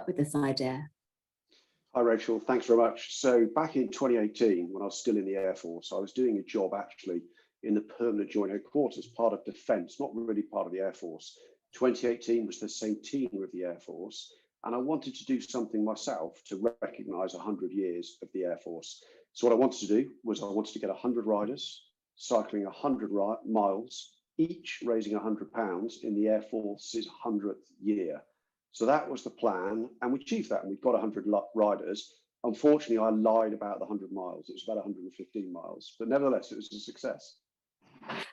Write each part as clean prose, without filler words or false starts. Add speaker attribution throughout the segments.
Speaker 1: with this idea?
Speaker 2: Hi, Rachel. Thanks very much. So back in 2018, when I was still in the Air Force, I was doing a job actually in the permanent joint headquarters, part of defence, not really part of the Air Force. 2018 was the centenary of the Air Force, and I wanted to do something myself to recognise 100 years of the Air Force. So what I wanted to do was I wanted to get 100 riders cycling 100 miles, each raising £100 in the Air Force's 100th year. So that was the plan, and we achieved that, and we got 100 riders. Unfortunately, I lied about the 100 miles. It was about 115 miles, but nevertheless, it was a success.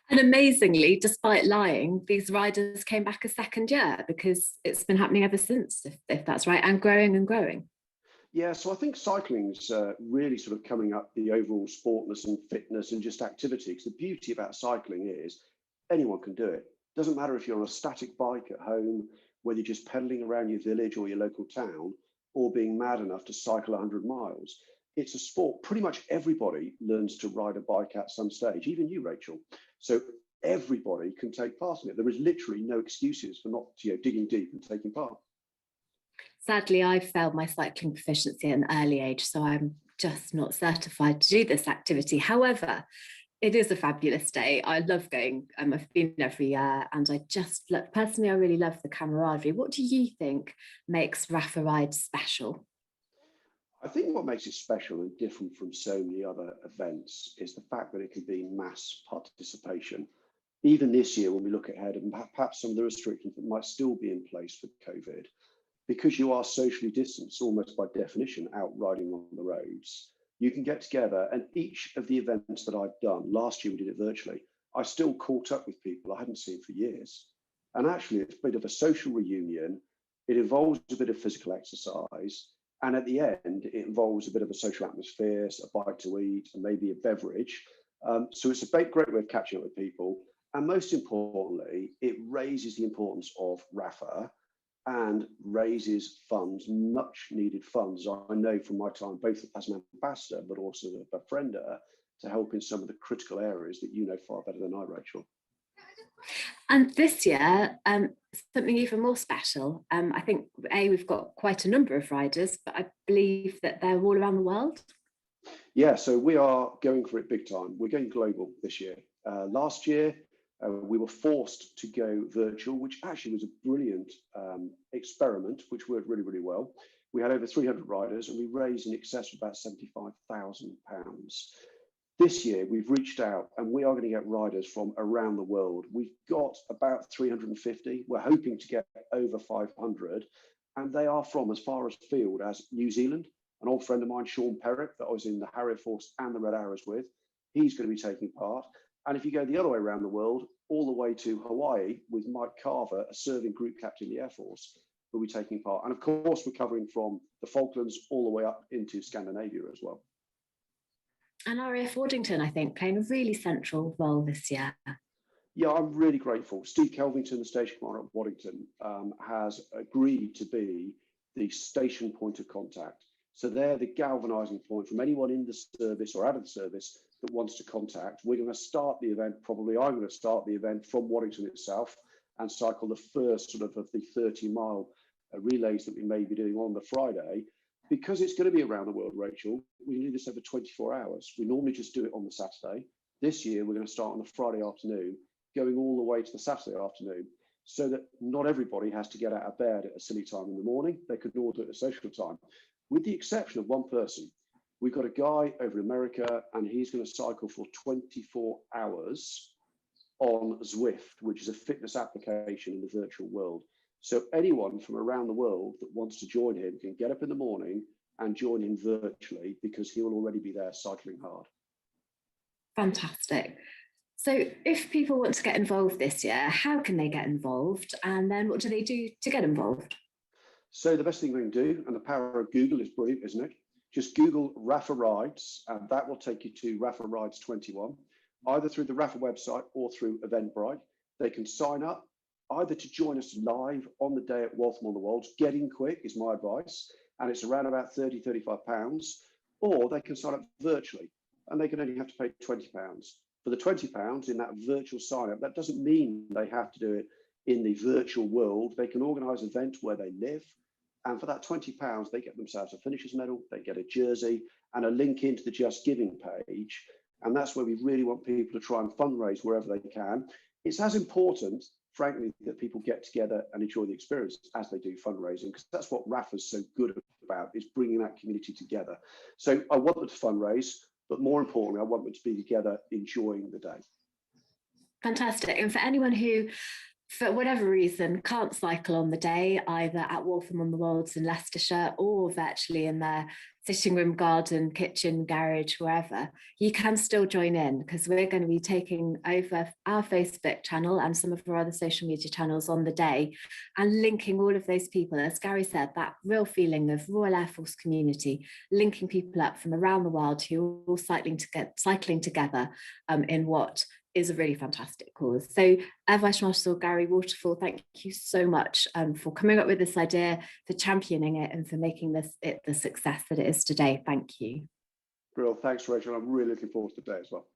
Speaker 1: And amazingly, despite lying, these riders came back a second year, because it's been happening ever since, if that's right, and growing and growing.
Speaker 2: Yeah, so I think cycling's really sort of coming up the overall sportness and fitness and just activity. Because the beauty about cycling is anyone can do it. Doesn't matter if you're on a static bike at home, whether you're just pedaling around your village or your local town, or being mad enough to cycle 100 miles. It's a sport. Pretty much everybody learns to ride a bike at some stage, even you, Rachel. So everybody can take part in it. There is literally no excuses for not digging deep and taking part.
Speaker 1: Sadly, I failed my cycling proficiency at an early age, so I'm just not certified to do this activity. However, it is a fabulous day. I love going. I've been every year, and I just personally, I really love the camaraderie. What do you think makes RAFA Rides special?
Speaker 2: I think what makes it special and different from so many other events is the fact that it can be mass participation. Even this year, when we look ahead, and perhaps some of the restrictions that might still be in place for COVID, because you are socially distanced almost by definition out riding on the roads, you can get together. And each of the events that I've done, last year we did it virtually, I still caught up with people I hadn't seen for years. And actually it's a bit of a social reunion. It involves a bit of physical exercise. And at the end, it involves a bit of a social atmosphere, a bite to eat, and maybe a beverage. So it's a great way of catching up with people. And most importantly, it raises the importance of RAFA and raises funds, much needed funds. I know from my time, both as an ambassador, but also a befriender, to help in some of the critical areas that you know far better than I, Rachel.
Speaker 1: And this year, something even more special. I think, we've got quite a number of riders, but I believe that they're all around the world.
Speaker 2: Yeah, so we are going for it big time. We're going global this year. Last year, we were forced to go virtual, which actually was a brilliant experiment, which worked really, really well. We had over 300 riders, and we raised in excess of about £75,000. This year, we've reached out, and we are going to get riders from around the world. We've got about 350. We're hoping to get over 500, and they are from as far afield as New Zealand. An old friend of mine, Sean Perrick, that I was in the Harrier Force and the Red Arrows with, he's going to be taking part. And if you go the other way around the world, all the way to Hawaii with Mike Carver, a serving group captain in the Air Force, will be taking part. And of course, we're covering from the Falklands all the way up into Scandinavia as well.
Speaker 1: And RAF Waddington, I think, playing a really central role this year.
Speaker 2: Yeah, I'm really grateful. Steve Kelvington, the station commander at Waddington, has agreed to be the station point of contact. So they're the galvanising point from anyone in the service or out of the service that wants to contact. We're going to start the event, probably I'm going to start the event from Waddington itself and cycle the first sort of the 30-mile relays that we may be doing on the Friday. Because it's going to be around the world, Rachel, we can do this over 24 hours. We normally just do it on the Saturday. This year, we're going to start on the Friday afternoon, going all the way to the Saturday afternoon, so that not everybody has to get out of bed at a silly time in the morning. They could all do it at a social time, with the exception of one person. We've got a guy over in America, and he's going to cycle for 24 hours on Zwift, which is a fitness application in the virtual world. So anyone from around the world that wants to join him can get up in the morning and join him virtually, because he will already be there cycling hard.
Speaker 1: Fantastic. So if people want to get involved this year, how can they get involved? And then what do they do to get involved?
Speaker 2: So the best thing they can do, and the power of Google is brilliant, isn't it? Just Google RAFA Rides, and that will take you to RAFA Rides 21, either through the RAFA website or through Eventbrite. They can sign up either to join us live on the day at Waltham on the Wolds. Get in quick is my advice, and it's around about £30–35, or they can sign up virtually, and they can only have to pay £20. For the £20 in that virtual sign up, that doesn't mean they have to do it in the virtual world. They can organise an event where they live, And for that £20, they get themselves a finisher's medal, they get a jersey and a link into the Just Giving page. And that's where we really want people to try and fundraise wherever they can. It's as important, frankly, that people get together and enjoy the experience as they do fundraising, because that's what RAFA's so good about, is bringing that community together. So I want them to fundraise, but more importantly, I want them to be together enjoying the day.
Speaker 1: Fantastic. And for anyone who, for whatever reason, can't cycle on the day, either at Waltham-on-the-Wolds in Leicestershire or virtually in their sitting room, garden, kitchen, garage, wherever, you can still join in, because we're going to be taking over our Facebook channel and some of our other social media channels on the day and linking all of those people, as Gary said, that real feeling of Royal Air Force community, linking people up from around the world who are all cycling together in what is a really fantastic cause. So Air Vice Marshal Gary Waterfall, thank you so much for coming up with this idea, for championing it, and for making it the success that it is today. Thank you.
Speaker 2: Brill, thanks, Rachel. I'm really looking forward to today as well.